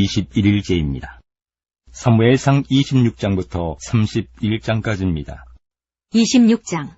21일째입니다. 사무엘상 26장부터 31장까지입니다. 26장.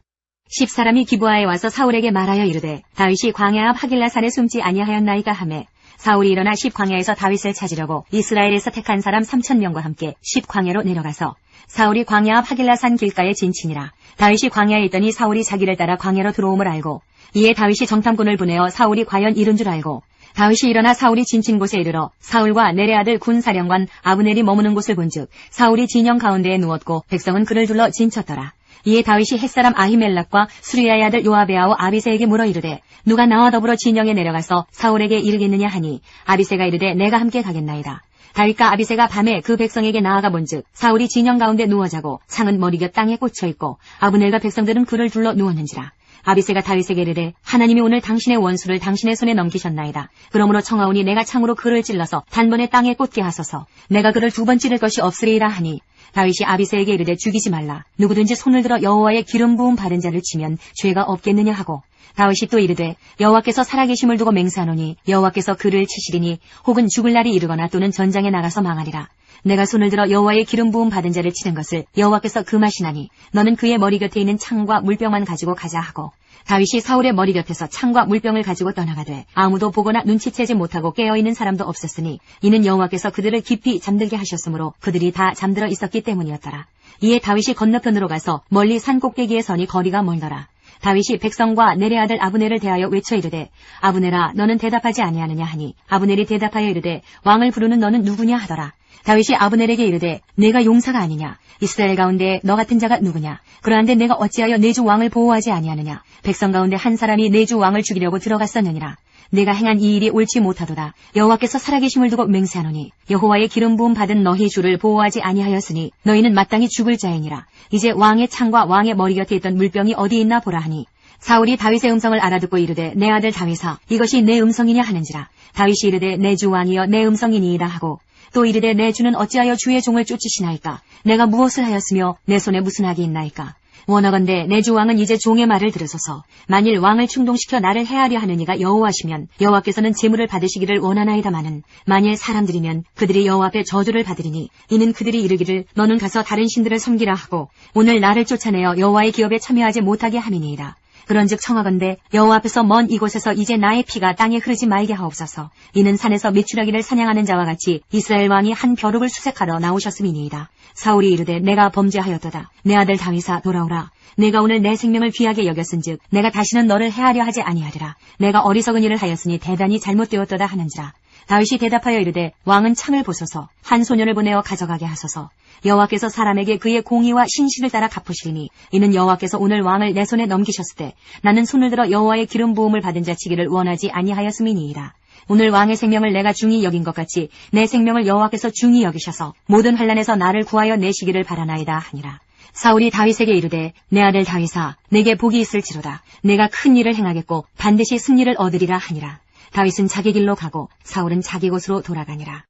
10사람이 기브아에 와서 사울에게 말하여 이르되 다윗이 광야 앞 하길라산에 숨지 아니하였나이까 하매 사울이 일어나 10광야에서 다윗을 찾으려고 이스라엘에서 택한 사람 3,000명과 함께 10광야로 내려가서 사울이 광야 앞 하길라산 길가에 진치니라. 다윗이 광야에 있더니 사울이 자기를 따라 광야로 들어옴을 알고 이에 다윗이 정탐꾼을 보내어 사울이 과연 이른 줄 알고 다윗이 일어나 사울이 진친 곳에 이르러 사울과 내레 아들 군사령관 아브넬이 머무는 곳을 본즉 사울이 진영 가운데에 누웠고 백성은 그를 둘러 진쳤더라. 이에 다윗이 햇사람 아히멜락과 수리야의 아들 요아베아와 아비새에게 물어 이르되 누가 나와 더불어 진영에 내려가서 사울에게 이르겠느냐 하니 아비새가 이르되 내가 함께 가겠나이다. 다윗과 아비새가 밤에 그 백성에게 나아가 본즉 사울이 진영 가운데 누워 자고 창은 머리곁 땅에 꽂혀 있고 아브넬과 백성들은 그를 둘러 누웠는지라. 아비새가 다윗에게 이르되 하나님이 오늘 당신의 원수를 당신의 손에 넘기셨나이다. 그러므로 청하오니 내가 창으로 그를 찔러서 단번에 땅에 꽂게 하소서. 내가 그를 2번 찌를 것이 없으리이다 하니 다윗이 아비새에게 이르되 죽이지 말라. 누구든지 손을 들어 여호와의 기름 부음 바른 자를 치면 죄가 없겠느냐 하고 다윗이 또 이르되 여호와께서 살아계심을 두고 맹세하노니 여호와께서 그를 치시리니 혹은 죽을 날이 이르거나 또는 전장에 나가서 망하리라. 내가 손을 들어 여호와의 기름 부음 받은 자를 치는 것을 여호와께서 금하시나니 너는 그의 머리 곁에 있는 창과 물병만 가지고 가자 하고 다윗이 사울의 머리 곁에서 창과 물병을 가지고 떠나가되 아무도 보거나 눈치채지 못하고 깨어있는 사람도 없었으니 이는 여호와께서 그들을 깊이 잠들게 하셨으므로 그들이 다 잠들어 있었기 때문이었더라. 이에 다윗이 건너편으로 가서 멀리 산 꼭대기에 서니 거리가 멀더라. 다윗이 백성과 내레 아들 아브넬을 대하여 외쳐 이르되 아브넬아 너는 대답하지 아니하느냐 하니 아브넬이 대답하여 이르되 왕을 부르는 너는 누구냐 하더라. 다윗이 아브넬에게 이르되 내가 용사가 아니냐 이스라엘 가운데 너 같은 자가 누구냐 그러한데 내가 어찌하여 내 주 왕을 보호하지 아니하느냐 백성 가운데 한 사람이 내 주 왕을 죽이려고 들어갔었느니라. 내가 행한 이 일이 옳지 못하도다. 여호와께서 살아계심을 두고 맹세하노니 여호와의 기름 부음 받은 너희 주를 보호하지 아니하였으니 너희는 마땅히 죽을 자이니라. 이제 왕의 창과 왕의 머리 곁에 있던 물병이 어디 있나 보라 하니 사울이 다윗의 음성을 알아듣고 이르되 내 아들 다윗아 이것이 내 음성이냐 하는지라. 다윗이 이르되 내 주 왕이여 내 음성이니이다 하고 또 이르되 내 주는 어찌하여 주의 종을 쫓으시나이까. 내가 무엇을 하였으며 내 손에 무슨 악이 있나이까. 원하건대 내 주 왕은 이제 종의 말을 들으소서. 만일 왕을 충동시켜 나를 해하려 하는 이가 여호와시면 여호와께서는 제물을 받으시기를 원하나이다마는 만일 사람들이면 그들이 여호와 앞에 저주를 받으리니 이는 그들이 이르기를 너는 가서 다른 신들을 섬기라 하고 오늘 나를 쫓아내어 여호와의 기업에 참여하지 못하게 함이니이다. 그런즉 청하건대 여호와 앞에서 먼 이곳에서 이제 나의 피가 땅에 흐르지 말게 하옵소서. 이는 산에서 메추라기를 사냥하는 자와 같이 이스라엘 왕이 한 벼룩을 수색하러 나오셨음이니이다. 사울이 이르되 내가 범죄하였도다. 내 아들 다윗아 돌아오라. 내가 오늘 내 생명을 귀하게 여겼은즉 내가 다시는 너를 해하려 하지 아니하리라. 내가 어리석은 일을 하였으니 대단히 잘못되었도다 하는지라. 다윗이 대답하여 이르되 왕은 창을 보소서. 한 소년을 보내어 가져가게 하소서. 여호와께서 사람에게 그의 공의와 신실을 따라 갚으시리니 이는 여호와께서 오늘 왕을 내 손에 넘기셨을 때 나는 손을 들어 여호와의 기름 부음을 받은 자 치기를 원하지 아니하였음이니이다. 오늘 왕의 생명을 내가 중히 여긴 것 같이 내 생명을 여호와께서 중히 여기셔서 모든 환난에서 나를 구하여 내시기를 바라나이다 하니라. 사울이 다윗에게 이르되 내 아들 다윗아 내게 복이 있을지로다. 내가 큰 일을 행하겠고 반드시 승리를 얻으리라 하니라. 다윗은 자기 길로 가고 사울은 자기 곳으로 돌아가니라.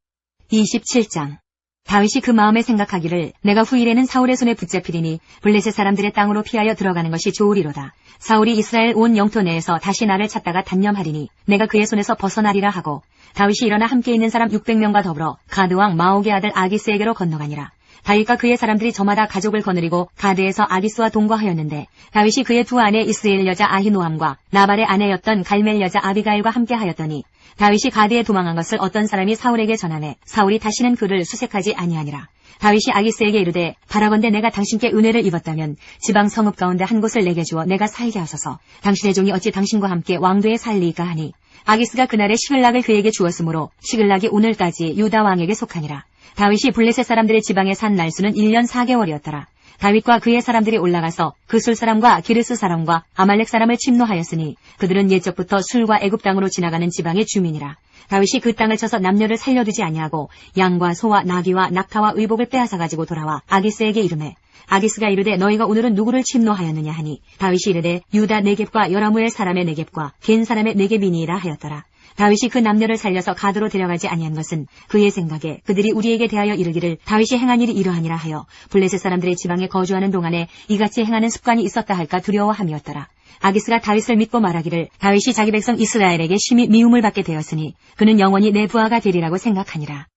27장. 다윗이 그 마음에 생각하기를 내가 후일에는 사울의 손에 붙잡히리니 블레셋 사람들의 땅으로 피하여 들어가는 것이 좋으리로다. 사울이 이스라엘 온 영토 내에서 다시 나를 찾다가 단념하리니 내가 그의 손에서 벗어나리라 하고 다윗이 일어나 함께 있는 사람 600명과 더불어 가드왕 마옥의 아들 아기스에게로 건너가니라. 다윗과 그의 사람들이 저마다 가족을 거느리고 가드에서 아기스와 동거하였는데 다윗이 그의 두 아내 이스라엘 여자 아히노함과 나발의 아내였던 갈멜 여자 아비가일과 함께 하였더니 다윗이 가드에 도망한 것을 어떤 사람이 사울에게 전하매 사울이 다시는 그를 수색하지 아니하니라. 다윗이 아기스에게 이르되 바라건대 내가 당신께 은혜를 입었다면 지방 성읍 가운데 한 곳을 내게 주어 내가 살게 하소서. 당신의 종이 어찌 당신과 함께 왕도에 살리이까 하니 아기스가 그날에 시글락을 그에게 주었으므로 시글락이 오늘까지 유다 왕에게 속하니라. 다윗이 블레셋 사람들의 지방에 산 날수는 1년 4개월이었더라. 다윗과 그의 사람들이 올라가서 그술 사람과 기르스 사람과 아말렉 사람을 침노하였으니 그들은 옛적부터 술과 애굽 땅으로 지나가는 지방의 주민이라. 다윗이 그 땅을 쳐서 남녀를 살려두지 아니하고 양과 소와 나귀와 낙타와 의복을 빼앗아 가지고 돌아와 아기스에게 이르매 아기스가 이르되 너희가 오늘은 누구를 침노하였느냐 하니 다윗이 이르되 유다 네겝과 여라무엘 사람의 네겝과 겐 사람의 네겝이니이다 하였더라. 다윗이 그 남녀를 살려서 가드로 데려가지 아니한 것은 그의 생각에 그들이 우리에게 대하여 이르기를 다윗이 행한 일이 이러하니라 하여 블레셋 사람들의 지방에 거주하는 동안에 이같이 행하는 습관이 있었다 할까 두려워함이었더라. 아기스가 다윗을 믿고 말하기를 다윗이 자기 백성 이스라엘에게 심히 미움을 받게 되었으니 그는 영원히 내 부하가 되리라고 생각하니라.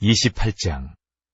28장.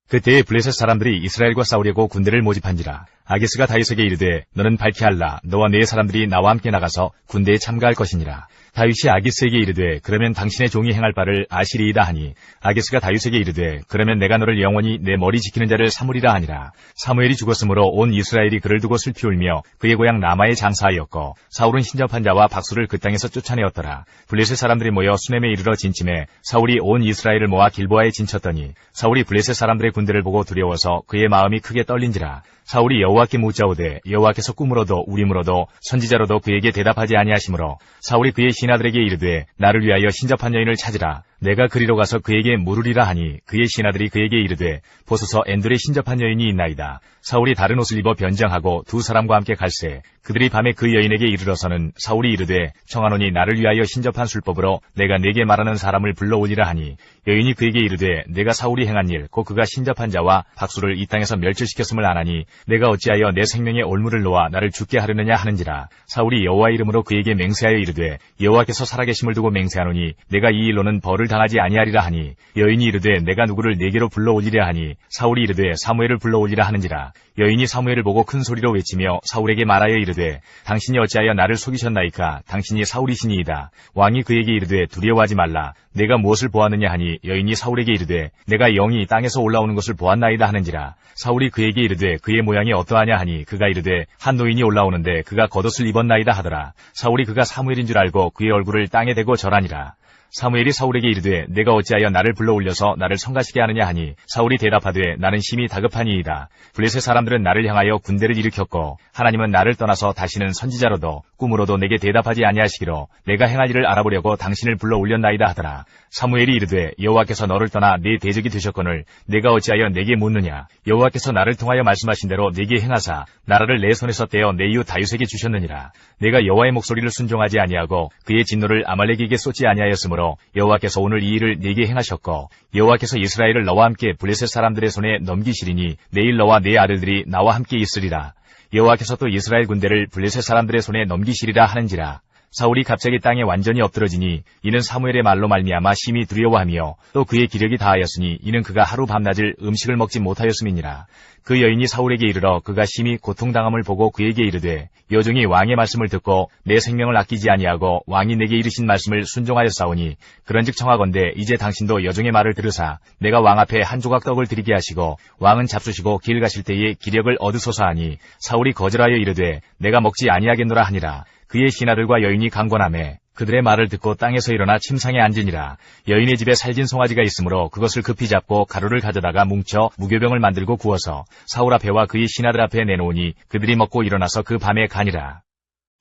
그때에 블레셋 사람들이 이스라엘과 싸우려고 군대를 모집한지라. 아기스가 다윗에게 이르되 너는 밝히 알라. 너와 네 사람들이 나와 함께 나가서 군대에 참가할 것이니라. 다윗이 아기스에게 이르되 그러면 당신의 종이 행할 바를 아시리이다 하니 아기스가 다윗에게 이르되 그러면 내가 너를 영원히 내 머리 지키는 자를 삼으리라 하니라. 사무엘이 죽었으므로 온 이스라엘이 그를 두고 슬피 울며 그의 고향 라마에 장사하였고 사울은 신접한 자와 박수를 그 땅에서 쫓아내었더라. 블레셋 사람들이 모여 수넴에 이르러 진침해 사울이 온 이스라엘을 모아 길보아에 진쳤더니 사울이 블레셋 사람들의 군대를 보고 두려워서 그의 마음이 크게 떨린지라. 사울이 여호와께 묻자오되 여호와께서 꿈으로도 우림으로도 선지자로도 그에게 대답하지 아니하시므로 사울이 그의 신하들에게 이르되 나를 위하여 신접한 여인을 찾으라. 내가 그리로 가서 그에게 물으리라 하니 그의 신하들이 그에게 이르되 보소서 엔돌에 신접한 여인이 있나이다. 사울이 다른 옷을 입어 변장하고 두 사람과 함께 갈새 그들이 밤에 그 여인에게 이르러서는 사울이 이르되 청하노니 나를 위하여 신접한 술법으로 내가 네게 말하는 사람을 불러오리라 하니 여인이 그에게 이르되 내가 사울이 행한 일 곧 그가 신접한 자와 박수를 이 땅에서 멸절시켰음을 아나니 내가 어찌하여 내 생명의 올무를 놓아 나를 죽게 하려느냐 하는지라. 사울이 여호와 이름으로 그에게 맹세하여 이르되 여호와께서 살아계심을 두고 맹세하노니 내가 이 일로는 벌을 당하지 아니하리라 하니 여인이 이르되 내가 누구를 네게로 불러올리랴 하니 사울이 이르되 사무엘을 불러올리라 하는지라. 여인이 사무엘을 보고 큰 소리로 외치며 사울에게 말하여 이르되 당신이 어찌하여 나를 속이셨나이까. 당신이 사울이시니이다. 왕이 그에게 이르되 두려워하지 말라. 내가 무엇을 보았느냐 하니 여인이 사울에게 이르되 내가 영이 땅에서 올라오는 것을 보았나이다 하는지라. 사울이 그에게 이르되 그의 모양이 어떠하냐 하니 그가 이르되 한 노인이 올라오는데 그가 겉옷을 입었나이다 하더라. 사울이 그가 사무엘인 줄 알고 그의 얼굴을 땅에 대고 절하니라. 사무엘이 사울에게 이르되 내가 어찌하여 나를 불러올려서 나를 성가시게 하느냐 하니 사울이 대답하되 나는 심히 다급하니이다. 블레셋 사람들은 나를 향하여 군대를 일으켰고 하나님은 나를 떠나서 다시는 선지자로도 꿈으로도 내게 대답하지 아니하시기로 내가 행할 일을 알아보려고 당신을 불러올렸나이다 하더라. 사무엘이 이르되 여호와께서 너를 떠나 네 대적이 되셨거늘 내가 어찌하여 내게 묻느냐. 여호와께서 나를 통하여 말씀하신 대로 내게 행하사 나라를 내 손에서 떼어 내 이웃 다윗에게 주셨느니라. 내가 여호와의 목소리를 순종하지 아니하고 그의 진노를 아말렉에게 쏟지 아니하였으므로 여호와께서 오늘 이 일을 네게 행하셨고 여호와께서 이스라엘을 너와 함께 블레셋 사람들의 손에 넘기시리니 내일 너와 네 아들들이 나와 함께 있으리라. 여호와께서 또 이스라엘 군대를 블레셋 사람들의 손에 넘기시리라 하는지라. 사울이 갑자기 땅에 완전히 엎드러지니 이는 사무엘의 말로 말미암아 심히 두려워하며 또 그의 기력이 다하였으니 이는 그가 하루 밤낮을 음식을 먹지 못하였음이니라. 그 여인이 사울에게 이르러 그가 심히 고통당함을 보고 그에게 이르되 여종이 왕의 말씀을 듣고 내 생명을 아끼지 아니하고 왕이 내게 이르신 말씀을 순종하였사오니 그런즉 청하건대 이제 당신도 여종의 말을 들으사 내가 왕 앞에 한 조각 떡을 드리게 하시고 왕은 잡수시고 길 가실 때에 기력을 얻으소서 하니 사울이 거절하여 이르되 내가 먹지 아니하겠노라 하니라. 그의 신하들과 여인이 강권하매 그들의 말을 듣고 땅에서 일어나 침상에 앉으니라. 여인의 집에 살진 송아지가 있으므로 그것을 급히 잡고 가루를 가져다가 뭉쳐 무교병을 만들고 구워서 사울 앞에와 그의 신하들 앞에 내놓으니 그들이 먹고 일어나서 그 밤에 가니라.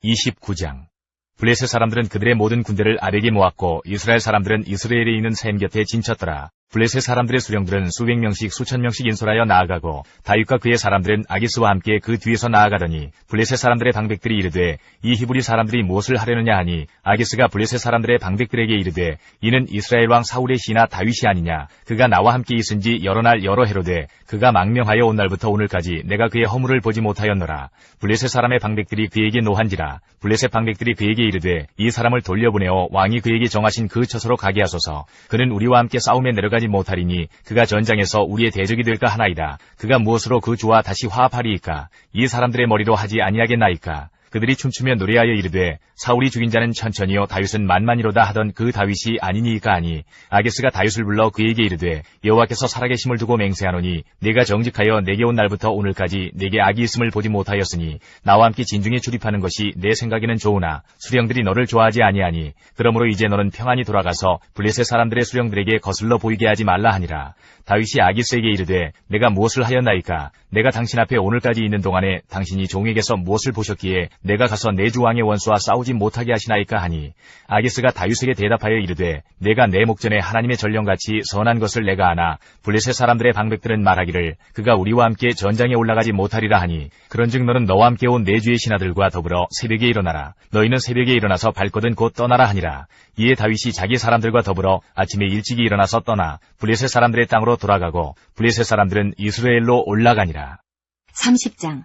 29장. 블레셋 사람들은 그들의 모든 군대를 아벡에 모았고 이스라엘 사람들은 이스라엘에 있는 샘 곁에 진쳤더라. 블레셋 사람들의 수령들은 수백 명씩 수천 명씩 인솔하여 나아가고 다윗과 그의 사람들은 아기스와 함께 그 뒤에서 나아가더니 블레셋 사람들의 방백들이 이르되 이 히브리 사람들이 무엇을 하려느냐 하니 아기스가 블레셋 사람들의 방백들에게 이르되 이는 이스라엘 왕 사울의 시나 다윗이 아니냐. 그가 나와 함께 있은 지 여러 날 여러 해로되 그가 망명하여 온 날부터 오늘까지 내가 그의 허물을 보지 못하였노라. 블레셋 사람의 방백들이 그에게 노한지라. 블레셋 방백들이 그에게 이르되 이 사람을 돌려보내어 왕이 그에게 정하신 그 처소로 가게 하소서. 그는 우리와 함께 싸움에 내려가지 못하리니 그가 전장에서 우리의 대적이 될까 하나이다. 그가 무엇으로 그 주와 다시 화합하리이까. 이 사람들의 머리로 하지 아니하겠나이까. 그들이 춤추며 노래하여 이르되 사울이 죽인 자는 천천히요 다윗은 만만이로다 하던 그 다윗이 아니니이까 하니 아기스가 다윗을 불러 그에게 이르되 여호와께서 살아계심을 두고 맹세하노니 네가 정직하여 내게 온 날부터 오늘까지 내게 악이 있음을 보지 못하였으니 나와 함께 진중에 출입하는 것이 내 생각에는 좋으나 수령들이 너를 좋아하지 아니하니 그러므로 이제 너는 평안히 돌아가서 블레셋 사람들의 수령들에게 거슬러 보이게 하지 말라 하니라. 다윗이 아기스에게 이르되 내가 무엇을 하였나이까. 내가 당신 앞에 오늘까지 있는 동안에 당신이 종에게서 무엇을 보셨기에 내가 가서 내 주 왕의 원수와 싸우지 못하게 하시나이까 하니 아기스가 다윗에게 대답하여 이르되 내가 내 목전에 하나님의 전령같이 선한 것을 내가 아나 블레셋 사람들의 방백들은 말하기를 그가 우리와 함께 전장에 올라가지 못하리라 하니 그런즉 너는 너와 함께 온 내 주의 신하들과 더불어 새벽에 일어나라. 너희는 새벽에 일어나서 발거든 곧 떠나라 하니라. 이에 다윗이 자기 사람들과 더불어 아침에 일찍이 일어나서 떠나 블레셋 사람들의 땅으로 돌아가고 블레셋 사람들은 이스라엘로 올라가니라. 30장.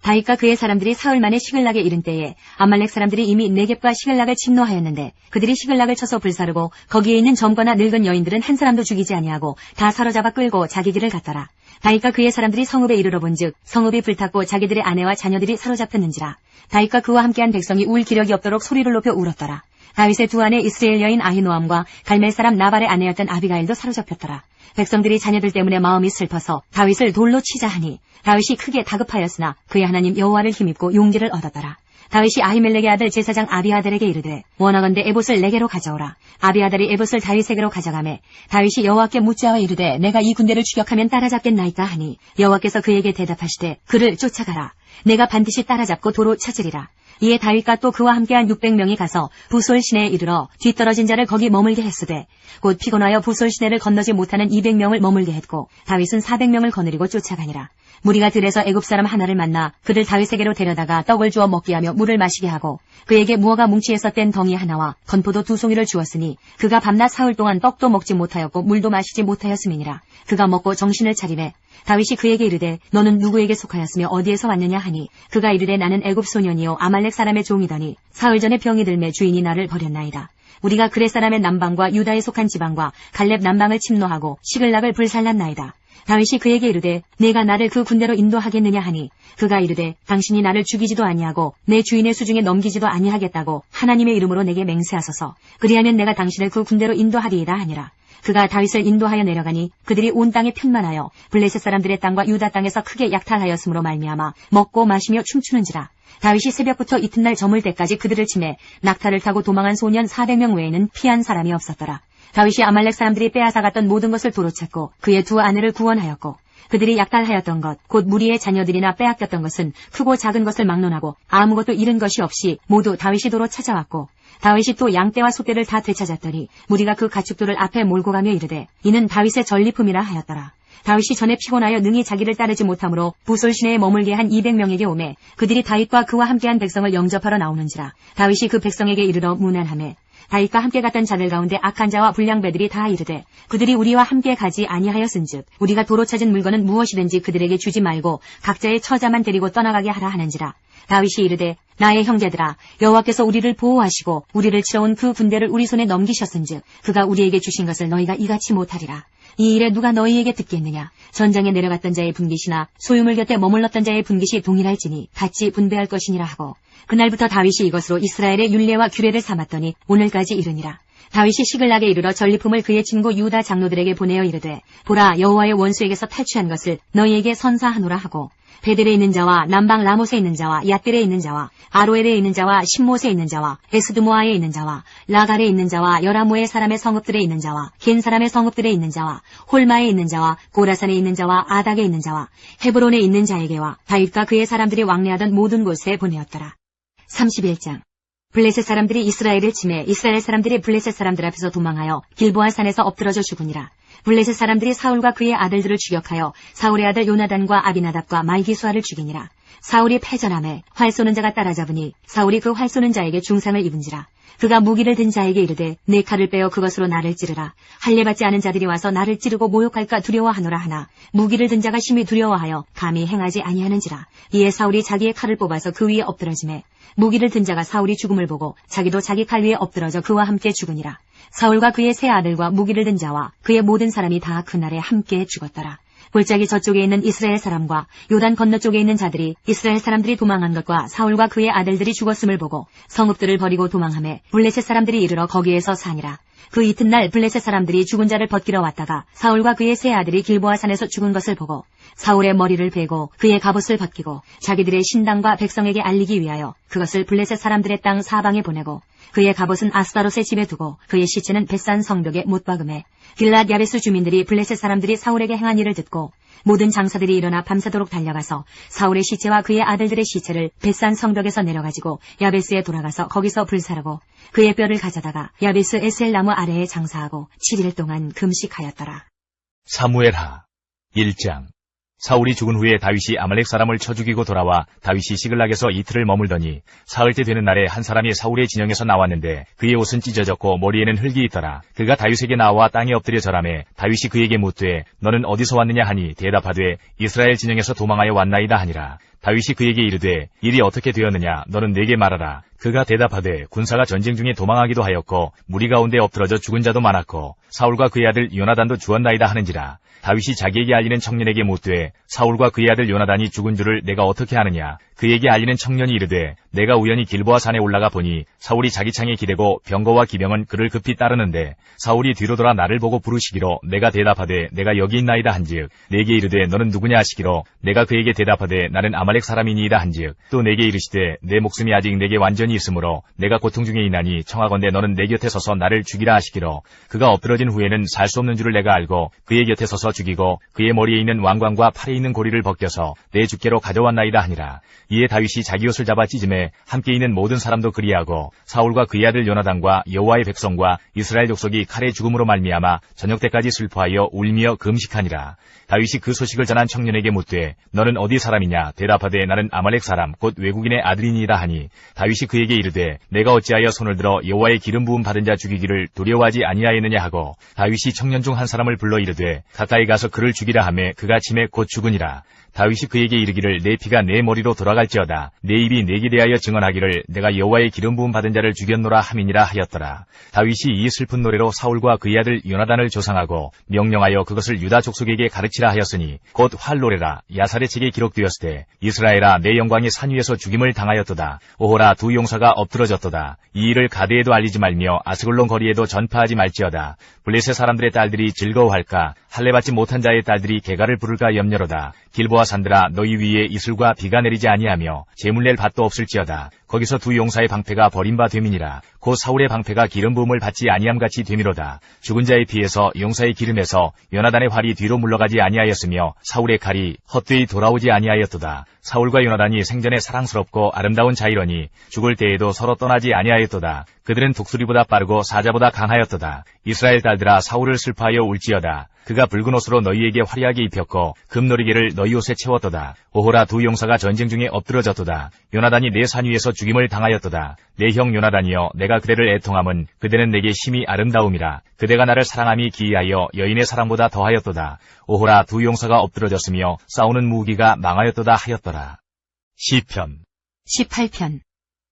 다윗과 그의 사람들이 사흘만에 시글락에 이른 때에 아말렉 사람들이 이미 네겝과 시글락을 침노하였는데 그들이 시글락을 쳐서 불사르고 거기에 있는 젊거나 늙은 여인들은 한 사람도 죽이지 아니하고 다 사로잡아 끌고 자기 길을 갔더라. 다윗과 그의 사람들이 성읍에 이르러 본즉 성읍이 불탔고 자기들의 아내와 자녀들이 사로잡혔는지라. 다윗과 그와 함께한 백성이 울 기력이 없도록 소리를 높여 울었더라. 다윗의 두 아내 이스라엘 여인 아히노암과 갈멜 사람 나발의 아내였던 아비가일도 사로잡혔더라. 백성들이 자녀들 때문에 마음이 슬퍼서 다윗을 돌로 치자 하니 다윗이 크게 다급하였으나 그의 하나님 여호와를 힘입고 용기를 얻었더라. 다윗이 아히멜렉의 아들 제사장 아비아달에게 이르되 원하건대 에봇을 내게로 가져오라. 아비아달이 에봇을 다윗에게로 가져가매 다윗이 여호와께 묻자와 이르되 내가 이 군대를 추격하면 따라잡겠나이까 하니 여호와께서 그에게 대답하시되 그를 쫓아가라. 내가 반드시 따라잡고 도로 찾으리라. 이에 다윗과 또 그와 함께한 600명이 가서 부솔 시내에 이르러 뒤떨어진 자를 거기 머물게 했으되 곧 피곤하여 부솔 시내를 건너지 못하는 200명을 머물게 했고 다윗은 400명을 거느리고 쫓아가니라. 무리가 들에서 애굽 사람 하나를 만나 그를 다윗에게로 데려다가 떡을 주어 먹게 하며 물을 마시게 하고 그에게 무화과 뭉치에서 뗀 덩이 하나와 건포도 2송이를 주었으니 그가 밤낮 사흘 동안 떡도 먹지 못하였고 물도 마시지 못하였음이니라. 그가 먹고 정신을 차리매 다윗이 그에게 이르되 너는 누구에게 속하였으며 어디에서 왔느냐 하니 그가 이르되 나는 애굽 소년이요 아말렉 사람의 종이더니 사흘 전에 병이 들매 주인이 나를 버렸나이다. 우리가 그렛 사람의 남방과 유다에 속한 지방과 갈렙 남방을 침노하고 시글락을 불살랐나이다. 다윗이 그에게 이르되 내가 나를 그 군대로 인도하겠느냐 하니 그가 이르되 당신이 나를 죽이지도 아니하고 내 주인의 수중에 넘기지도 아니하겠다고 하나님의 이름으로 내게 맹세하소서. 그리하면 내가 당신을 그 군대로 인도하리이다 하니라. 그가 다윗을 인도하여 내려가니 그들이 온 땅에 편만하여 블레셋 사람들의 땅과 유다 땅에서 크게 약탈하였으므로 말미암아 먹고 마시며 춤추는지라. 다윗이 새벽부터 이튿날 저물 때까지 그들을 치매 낙타를 타고 도망한 소년 400명 외에는 피한 사람이 없었더라. 다윗이 아말렉 사람들이 빼앗아갔던 모든 것을 도로찾고 그의 두 아내를 구원하였고 그들이 약탈하였던 것 곧 무리의 자녀들이나 빼앗겼던 것은 크고 작은 것을 막론하고 아무것도 잃은 것이 없이 모두 다윗이 도로 찾아왔고 다윗이 또 양떼와 소떼를 다 되찾았더니 무리가 그 가축들을 앞에 몰고 가며 이르되 이는 다윗의 전리품이라 하였더라. 다윗이 전에 피곤하여 능히 자기를 따르지 못하므로 부솔 시내에 머물게 한 200명에게 오매 그들이 다윗과 그와 함께한 백성을 영접하러 나오는지라. 다윗이 그 백성에게 이르러 문안하매 다윗과 함께 갔던 자들 가운데 악한 자와 불량배들이 다 이르되 그들이 우리와 함께 가지 아니하였은즉 우리가 도로 찾은 물건은 무엇이든지 그들에게 주지 말고 각자의 처자만 데리고 떠나가게 하라 하는지라. 다윗이 이르되 나의 형제들아 여호와께서 우리를 보호하시고 우리를 치러 온 그 군대를 우리 손에 넘기셨은즉 그가 우리에게 주신 것을 너희가 이같이 못하리라. 이 일에 누가 너희에게 듣겠느냐. 전장에 내려갔던 자의 분깃이나 소유물 곁에 머물렀던 자의 분깃이 동일할지니 같이 분배할 것이니라 하고 그날부터 다윗이 이것으로 이스라엘의 율례와 규례를 삼았더니 오늘까지 이르니라. 다윗이 시글락에 이르러 전리품을 그의 친구 유다 장로들에게 보내어 이르되 보라 여호와의 원수에게서 탈취한 것을 너희에게 선사하노라 하고 베델에 있는 자와 남방 라못에 있는 자와 얏딜에 있는 자와 아로엘에 있는 자와 신못에 있는 자와 에스드모아에 있는 자와 라갈에 있는 자와 여라무의 사람의 성읍들에 있는 자와 겐 사람의 성읍들에 있는 자와 홀마에 있는 자와 고라산에 있는 자와 아닥에 있는 자와 헤브론에 있는 자에게와 다윗과 그의 사람들이 왕래하던 모든 곳에 보내었더라. 31장 블레셋 사람들이 이스라엘을 치매 이스라엘 사람들이 블레셋 사람들 앞에서 도망하여 길보아 산에서 엎드러져 죽으니라. 블레셋 사람들이 사울과 그의 아들들을 추격하여 사울의 아들 요나단과 아비나답과 말기수아를 죽이니라. 사울이 패전함에 활 쏘는 자가 따라잡으니 사울이 그 활 쏘는 자에게 중상을 입은지라. 그가 무기를 든 자에게 이르되 내 칼을 빼어 그것으로 나를 찌르라. 할례받지 않은 자들이 와서 나를 찌르고 모욕할까 두려워하노라 하나 무기를 든 자가 심히 두려워하여 감히 행하지 아니하는지라. 이에 사울이 자기의 칼을 뽑아서 그 위에 엎드러지매 무기를 든 자가 사울이 죽음을 보고 자기도 자기 칼 위에 엎드러져 그와 함께 죽으니라. 사울과 그의 세 아들과 무기를 든 자와 그의 모든 사람이 다 그날에 함께 죽었더라. 골짜기 저쪽에 있는 이스라엘 사람과 요단 건너쪽에 있는 자들이 이스라엘 사람들이 도망한 것과 사울과 그의 아들들이 죽었음을 보고 성읍들을 버리고 도망하매 블레셋 사람들이 이르러 거기에서 사니라. 그 이튿날 블레셋 사람들이 죽은 자를 벗기러 왔다가 사울과 그의 세 아들이 길보아 산에서 죽은 것을 보고 사울의 머리를 베고 그의 갑옷을 벗기고 자기들의 신당과 백성에게 알리기 위하여 그것을 블레셋 사람들의 땅 사방에 보내고 그의 갑옷은 아스타롯의 집에 두고 그의 시체는 벳산 성벽에 못 박음해 길랏 야베스 주민들이 블레셋 사람들이 사울에게 행한 일을 듣고 모든 장사들이 일어나 밤새도록 달려가서 사울의 시체와 그의 아들들의 시체를 벳산 성벽에서 내려가지고 야베스에 돌아가서 거기서 불사르고 그의 뼈를 가져다가 야베스 에셀 나무 아래에 장사하고 7일 동안 금식하였더라. 사무엘하 1장 사울이 죽은 후에 다윗이 아말렉 사람을 쳐 죽이고 돌아와 다윗이 시글락에서 이틀을 머물더니 사흘째 되는 날에 한 사람이 사울의 진영에서 나왔는데 그의 옷은 찢어졌고 머리에는 흙이 있더라. 그가 다윗에게 나와 땅에 엎드려 절하매 다윗이 그에게 묻되 너는 어디서 왔느냐 하니 대답하되 이스라엘 진영에서 도망하여 왔나이다 하니라. 다윗이 그에게 이르되 일이 어떻게 되었느냐 너는 내게 말하라. 그가 대답하되 군사가 전쟁 중에 도망하기도 하였고 무리 가운데 엎드러져 죽은 자도 많았고 사울과 그의 아들 요나단도 죽었나이다 하는지라. 다윗이 자기에게 알리는 청년에게 묻되 사울과 그의 아들 요나단이 죽은 줄을 내가 어떻게 아느냐. 그에게 알리는 청년이 이르되 내가 우연히 길보아 산에 올라가 보니 사울이 자기 창에 기대고 병거와 기병은 그를 급히 따르는데 사울이 뒤로 돌아 나를 보고 부르시기로 내가 대답하되 내가 여기 있나이다 한즉 내게 이르되 너는 누구냐 하시기로 내가 그에게 대답하되 나는 아말렉 사람이니이다 한즉 또 내게 이르시되 내 목숨이 아직 내게 완전히 있으므로 내가 고통 중에 있나니 청하건대 너는 내 곁에 서서 나를 죽이라 하시기로 그가 엎드러진 후에는 살 수 없는 줄을 내가 알고 그의 곁에 서서 죽이고 그의 머리에 있는 왕관과 팔에 있는 고리를 벗겨서 내 주께로 가져왔나이다 하니라. 이에 다윗이 자기 옷을 잡아 찢음에 함께 있는 모든 사람도 그리하고 사울과 그의 아들 요나단과 여호와의 백성과 이스라엘 족속이 칼의 죽음으로 말미암아 저녁 때까지 슬퍼하여 울며 금식하니라. 다윗이 그 소식을 전한 청년에게 묻되 너는 어디 사람이냐. 대답하되 나는 아말렉 사람 곧 외국인의 아들이니이다 하니 다윗이 그에게 이르되 내가 어찌하여 손을 들어 여호와의 기름 부음 받은 자 죽이기를 두려워하지 아니하였느냐 하고 다윗이 청년 중 한 사람을 불러 이르되 가까이 가서 그를 죽이라 하매 그가 침에 곧 죽으니라. 다윗이 그에게 이르기를 내 피가 내 머리로 돌아갈지어다. 내 입이 내게 대하여 증언하기를 내가 여호와의 기름 부음 받은 자를 죽였노라 함이니라 하였더라. 다윗이 이 슬픈 노래로 사울과 그의 아들 요나단을 조상하고 명령하여 그것을 유다 족속에게 가르치라 하였으니 곧 활노래라. 야살의 책에 기록되었으되 이스라엘아 내 영광이 산 위에서 죽임을 당하였도다. 오호라 두 용사가 엎드러졌도다. 이 일을 가드에도 알리지 말며 아스글론 거리에도 전파하지 말지어다. 블레셋 사람들의 딸들이 즐거워할까. 할례받지 못한 자의 딸들이 개가를 부를까 염려로다. 길보아 산들아 너희 위에 이슬과 비가 내리지 아니하며 재물 낼 밭도 없을지어다. 거기서 두 용사의 방패가 버린 바 됨이니라. 곧 사울의 방패가 기름 부음을 받지 아니함같이 됨이로다. 죽은 자의 피에서 용사의 기름에서 요나단의 활이 뒤로 물러가지 아니하였으며 사울의 칼이 헛되이 돌아오지 아니하였도다. 사울과 요나단이 생전에 사랑스럽고 아름다운 자이러니 죽을 때에도 서로 떠나지 아니하였도다. 그들은 독수리보다 빠르고 사자보다 강하였도다. 이스라엘 딸들아 사울을 슬퍼하여 울지어다. 그가 붉은 옷으로 너희에게 화려하게 입혔고 금놀이개를 너희 옷에 채웠도다. 오호라 두 용사가 전쟁 중에 엎드러졌도다. 요나단이 내 산 위에서 죽임을 당하였도다. 내 형 요나단이여 내가 그대를 애통함은 그대는 내게 심히 아름다움이라. 그대가 나를 사랑함이 기이하여 여인의 사랑보다 더하였도다. 오호라 두 용사가 엎드러졌으며 싸우는 무기가 망하였도다 하였더라. 시편 18편.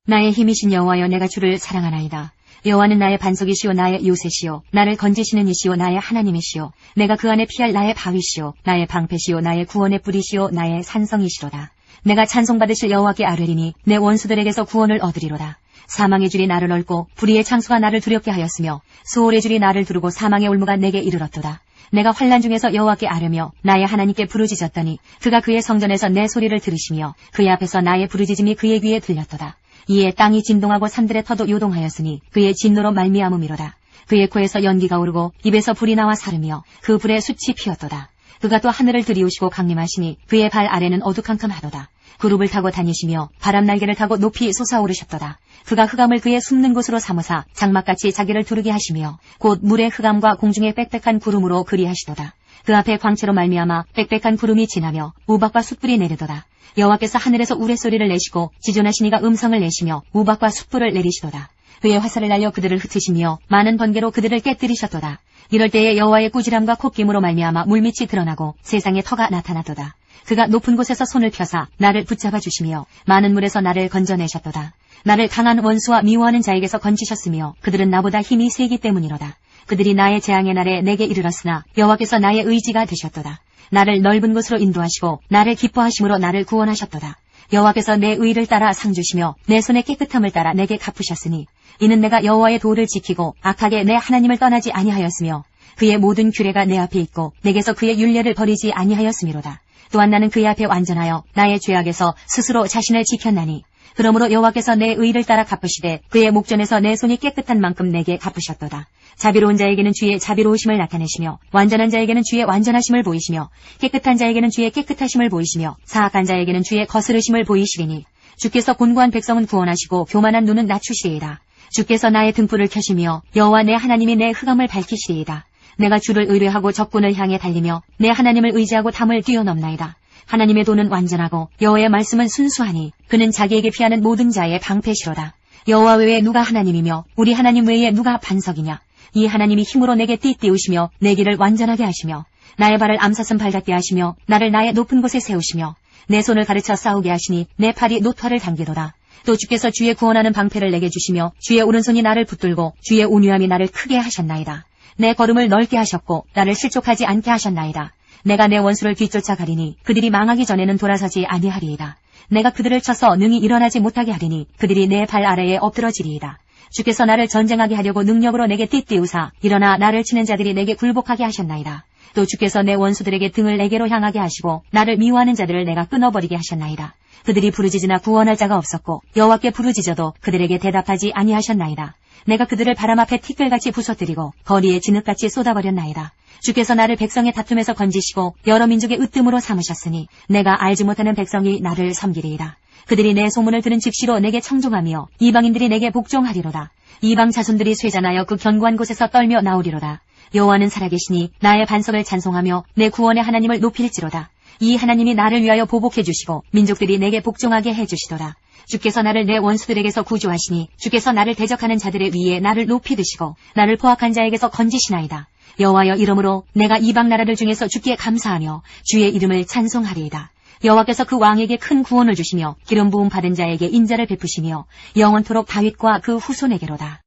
나의 힘이신 여호와여 내가 주를 사랑하나이다. 여호와는 나의 반석이시오 나의 요새시오 나를 건지시는 이시오 나의 하나님이시오 내가 그 안에 피할 나의 바위시오 나의 방패시오 나의 구원의 뿌리시오 나의 산성이시로다. 내가 찬송받으실 여호와께 아뢰리니 내 원수들에게서 구원을 얻으리로다. 사망의 줄이 나를 얽고 불의의 창수가 나를 두렵게 하였으며 수월의 줄이 나를 두르고 사망의 올무가 내게 이르렀도다. 내가 환난 중에서 여호와께 아뢰며 나의 하나님께 부르짖었더니 그가 그의 성전에서 내 소리를 들으시며 그의 앞에서 나의 부르짖음이 그의 귀에 들렸도다. 이에 땅이 진동하고 산들의 터도 요동하였으니 그의 진노로 말미암음이로다. 그의 코에서 연기가 오르고 입에서 불이 나와 사르며 그 불에 숯이 피었도다. 그가 또 하늘을 들이우시고 강림하시니 그의 발 아래는 어두컴컴하도다. 그룹을 타고 다니시며 바람 날개를 타고 높이 솟아오르셨도다. 그가 흑암을 그의 숨는 곳으로 삼으사 장막같이 자기를 두르게 하시며 곧 물의 흑암과 공중의 빽빽한 구름으로 그리하시도다. 그 앞에 광채로 말미암아 빽빽한 구름이 지나며 우박과 숯불이 내리도다. 여호와께서 하늘에서 우레소리를 내시고 지존하신 이가 음성을 내시며 우박과 숯불을 내리시도다. 그의 화살을 날려 그들을 흩으시며 많은 번개로 그들을 깨뜨리셨도다. 이럴 때에 여호와의 꾸지람과 콧김으로 말미암아 물밑이 드러나고 세상에 터가 나타나도다. 그가 높은 곳에서 손을 펴사 나를 붙잡아 주시며 많은 물에서 나를 건져내셨도다. 나를 강한 원수와 미워하는 자에게서 건지셨으며 그들은 나보다 힘이 세기 때문이로다. 그들이 나의 재앙의 날에 내게 이르렀으나 여호와께서 나의 의지가 되셨도다. 나를 넓은 곳으로 인도하시고 나를 기뻐하심으로 나를 구원하셨도다. 여호와께서 내 의를 따라 상 주시며 내 손의 깨끗함을 따라 내게 갚으셨으니 이는 내가 여호와의 도를 지키고 악하게 내 하나님을 떠나지 아니하였으며 그의 모든 규례가 내 앞에 있고 내게서 그의 율례를 버리지 아니하였음이로다. 또한 나는 그의 앞에 완전하여 나의 죄악에서 스스로 자신을 지켰나니 그러므로 여호와께서 내 의를 따라 갚으시되 그의 목전에서 내 손이 깨끗한 만큼 내게 갚으셨도다. 자비로운 자에게는 주의 자비로우심을 나타내시며 완전한 자에게는 주의 완전하심을 보이시며 깨끗한 자에게는 주의 깨끗하심을 보이시며 사악한 자에게는 주의 거스르심을 보이시리니 주께서 곤고한 백성은 구원하시고 교만한 눈은 낮추시리이다. 주께서 나의 등불을 켜시며 여호와 내 하나님이 내 흑암을 밝히시리이다. 내가 주를 의뢰하고 적군을 향해 달리며 내 하나님을 의지하고 담을 뛰어넘나이다. 하나님의 도는 완전하고 여호와의 말씀은 순수하니 그는 자기에게 피하는 모든 자의 방패시로다. 여호와 외에 누가 하나님이며 우리 하나님 외에 누가 반석이냐. 이 하나님이 힘으로 내게 띠띠우시며 내 길을 완전하게 하시며 나의 발을 암사슴 발같게 하시며 나를 나의 높은 곳에 세우시며 내 손을 가르쳐 싸우게 하시니 내 팔이 노화를 당기도다. 또 주께서 주의 구원하는 방패를 내게 주시며 주의 오른손이 나를 붙들고 주의 온유함이 나를 크게 하셨나이다. 내 걸음을 넓게 하셨고 나를 실족하지 않게 하셨나이다. 내가 내 원수를 뒤쫓아 가리니 그들이 망하기 전에는 돌아서지 아니하리이다. 내가 그들을 쳐서 능히 일어나지 못하게 하리니 그들이 내 발 아래에 엎드러지리이다. 주께서 나를 전쟁하게 하려고 능력으로 내게 띠띠우사 일어나 나를 치는 자들이 내게 굴복하게 하셨나이다. 또 주께서 내 원수들에게 등을 내게로 향하게 하시고 나를 미워하는 자들을 내가 끊어버리게 하셨나이다. 그들이 부르짖으나 구원할 자가 없었고 여호와께 부르짖어도 그들에게 대답하지 아니하셨나이다. 내가 그들을 바람 앞에 티끌같이 부서뜨리고 거리에 진흙같이 쏟아버렸나이다. 주께서 나를 백성의 다툼에서 건지시고 여러 민족의 으뜸으로 삼으셨으니 내가 알지 못하는 백성이 나를 섬기리이다. 그들이 내 소문을 들은 즉시로 내게 청종하며 이방인들이 내게 복종하리로다. 이방 자손들이 쇠잔하여 그 견고한 곳에서 떨며 나오리로다. 여호와는 살아계시니 나의 반석을 찬송하며 내 구원의 하나님을 높일지로다. 이 하나님이 나를 위하여 보복해 주시고 민족들이 내게 복종하게 해주시도다. 주께서 나를 내 원수들에게서 구조하시니 주께서 나를 대적하는 자들의 위에 나를 높이 드시고 나를 포악한 자에게서 건지시나이다. 여호와여 이러므로 내가 이방 나라들 중에서 주께 감사하며 주의 이름을 찬송하리이다. 여호와께서 그 왕에게 큰 구원을 주시며 기름 부음 받은 자에게 인자를 베푸시며 영원토록 다윗과 그 후손에게로다.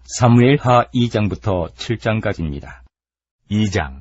사무엘하 2장부터 7장까지입니다. 2장.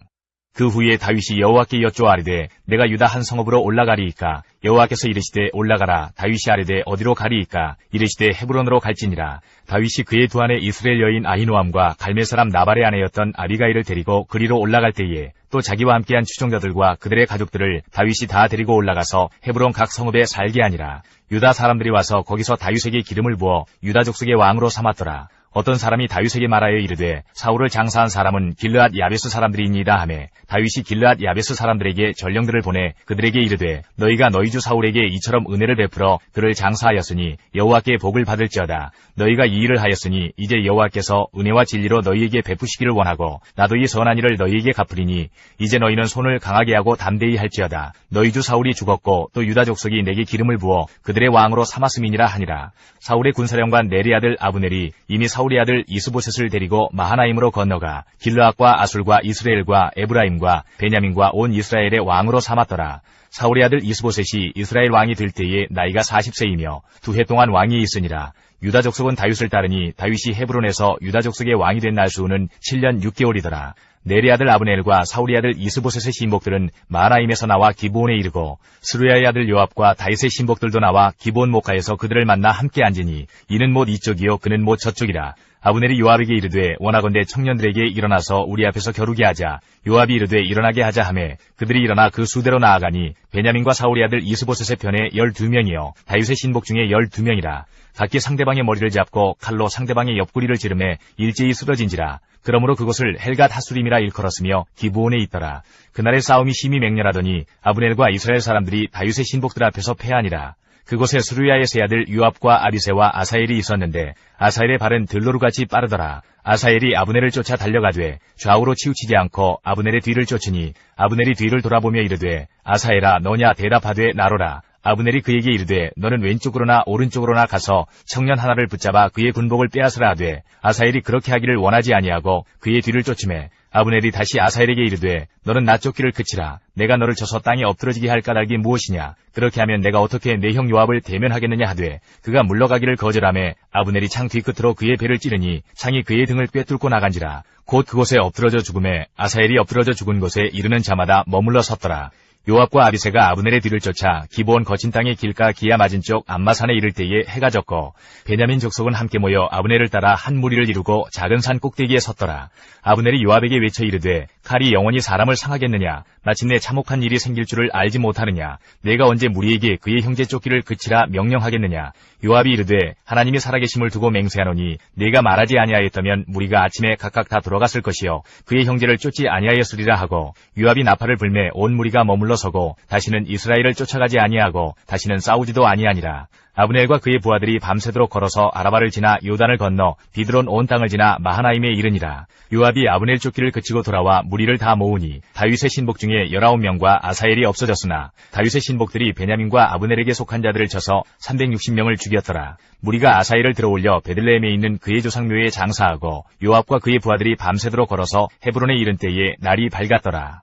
그 후에 다윗이 여호와께 여쭈아리되 내가 유다 한 성읍으로 올라가리이까 여호와께서 이르시되 올라가라. 다윗이 아뢰되 어디로 가리이까 이르시되 헤브론으로 갈지니라. 다윗이 그의 두 아내 이스라엘 여인 아히노암과 갈멜 사람 나발의 아내였던 아비가일을 데리고 그리로 올라갈 때에 또 자기와 함께한 추종자들과 그들의 가족들을 다윗이 다 데리고 올라가서 헤브론 각 성읍에 살게 하니라. 유다 사람들이 와서 거기서 다윗에게 기름을 부어 유다 족속의 왕으로 삼았더라. 어떤 사람이 다윗에게 말하여 이르되 사울을 장사한 사람은 길르앗 야베스 사람들이니이다 하매 다윗이 길르앗 야베스 사람들에게 전령들을 보내 그들에게 이르되 너희가 너희 주 사울에게 이처럼 은혜를 베풀어 그를 장사하였으니 여호와께 복을 받을지어다. 너희가 이 일을 하였으니 이제 여호와께서 은혜와 진리로 너희에게 베푸시기를 원하고 나도 이 선한 일을 너희에게 갚으리니 이제 너희는 손을 강하게 하고 담대히 할지어다. 너희 주 사울이 죽었고 또 유다 족속이 내게 기름을 부어 그들의 왕으로 삼았음이니라 하니라. 사울의 군사령관 네리 아들 아브넬이 이미 사울의 아들 이스보셋을 데리고 마하나임으로 건너가 길르앗과 아술과 이스라엘과 에브라임과 베냐민과 온 이스라엘의 왕으로 삼았더라. 사울의 아들 이스보셋이 이스라엘 왕이 될 때에 나이가 40세이며 2해 동안 왕이 있으니라. 유다 족속은 다윗을 따르니 다윗이 헤브론에서 유다 족속의 왕이 된 날 수는 7년 6개월이더라. 네리 아들 아브넬과 사울의 아들 이스보셋의 신복들은 마하나임에서 나와 기브온에 이르고 스루야의 아들 요압과 다윗의 신복들도 나와 기브온 목가에서 그들을 만나 함께 앉으니 이는 못 이쪽이요 그는 못 저쪽이라. 아브넬이 요압에게 이르되 원하건대 청년들에게 일어나서 우리 앞에서 겨루게 하자. 요압이 이르되 일어나게 하자 하매 그들이 일어나 그 수대로 나아가니 베냐민과 사울의 아들 이스보셋의 편에 12명이요 다윗의 신복 중에 12명이라. 각기 상대방의 머리를 잡고 칼로 상대방의 옆구리를 찌르매 일제히 쓰러진지라. 그러므로 그곳을 헬갓 하수림이라 일컬었으며 기브온에 있더라. 그날의 싸움이 심히 맹렬하더니 아브넬과 이스라엘 사람들이 다윗의 신복들 앞에서 패하니라. 그곳에 스루야의 세 아들 유압과 아비새와 아사엘이 있었는데 아사엘의 발은 들로루같이 빠르더라. 아사엘이 아브넬을 쫓아 달려가되 좌우로 치우치지 않고 아브넬의 뒤를 쫓으니 아브넬이 뒤를 돌아보며 이르되 아사엘아 너냐 대답하되 나로라. 아브넬이 그에게 이르되 너는 왼쪽으로나 오른쪽으로나 가서 청년 하나를 붙잡아 그의 군복을 빼앗으라 하되 아사엘이 그렇게 하기를 원하지 아니하고 그의 뒤를 쫓으매 아브넬이 다시 아사엘에게 이르되 너는 나 쫓기를 그치라. 내가 너를 쳐서 땅에 엎드러지게 할 까닭이 무엇이냐. 그렇게 하면 내가 어떻게 내 형 요압을 대면하겠느냐 하되 그가 물러가기를 거절하매 아브넬이 창 뒤끝으로 그의 배를 찌르니 창이 그의 등을 꿰뚫고 나간지라. 곧 그곳에 엎드러져 죽음에 아사엘이 엎드러져 죽은 곳에 이르는 자마다 머물러 섰더라. 요압과 아비새가 아브넬의 뒤를 쫓아 기브온 거친 땅의 길가 기야 맞은 쪽 암마산에 이를 때에 해가 졌고 베냐민 족속은 함께 모여 아브넬을 따라 한 무리를 이루고 작은 산 꼭대기에 섰더라. 아브넬이 요압에게 외쳐 이르되 칼이 영원히 사람을 상하겠느냐. 마침내 참혹한 일이 생길 줄을 알지 못하느냐. 내가 언제 무리에게 그의 형제 쫓기를 그치라 명령하겠느냐. 요압이 이르되 하나님이 살아계심을 두고 맹세하노니 네가 말하지 아니하였다면 무리가 아침에 각각 다 돌아갔을 것이요 그의 형제를 쫓지 아니하였으리라 하고 요압이 나팔을 불매 온 무리가 머물러 서고 다시는 이스라엘을 쫓아가지 아니하고 다시는 싸우지도 아니하니라. 아브넬과 그의 부하들이 밤새도록 걸어서 아라바를 지나 요단을 건너 비드론 온 땅을 지나 마하나임에 이르니라. 요압이 아브넬 쫓기를 그치고 돌아와 무리를 다 모으니 다윗의 신복 중에 19명과 아사엘이 없어졌으나 다윗의 신복들이 베냐민과 아브넬에게 속한 자들을 쳐서 360명을 죽였더라. 무리가 아사엘을 들어올려 베들레헴에 있는 그의 조상 묘에 장사하고 요압과 그의 부하들이 밤새도록 걸어서 헤브론에 이른 때에 날이 밝았더라.